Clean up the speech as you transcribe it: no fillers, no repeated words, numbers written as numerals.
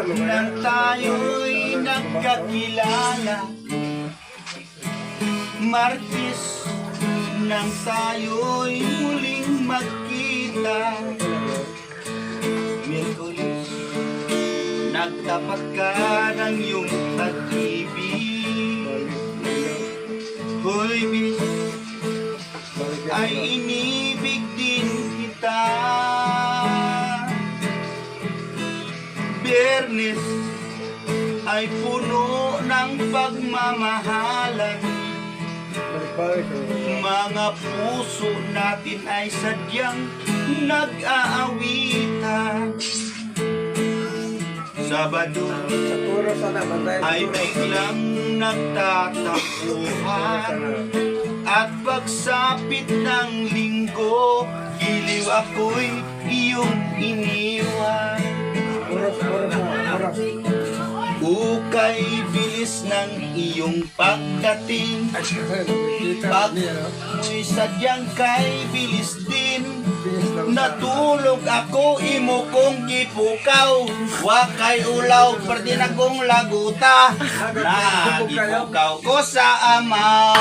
nang tayo'y nagkakilala, Martes nang tayo'y muling magkita, Miyerkules nagtapat ka ng iyong pag-ibig, Huwebes ay inibig din kita, Biyernes ay puno ng pagmamahalan, mga puso natin ay sadyang nag-aawitan. Sabado ay biglang nagtatakbuhan, at pagsapit ng linggo, giliw ako'y iyong iniwan. Ukay bilis ng iyong pagdating, pag-uwi sadyang kay bilis din. Natulog ako, imo kong gipukaw, wakay ulaw, pwede na kong laguta, nagipukaw ko sa ama.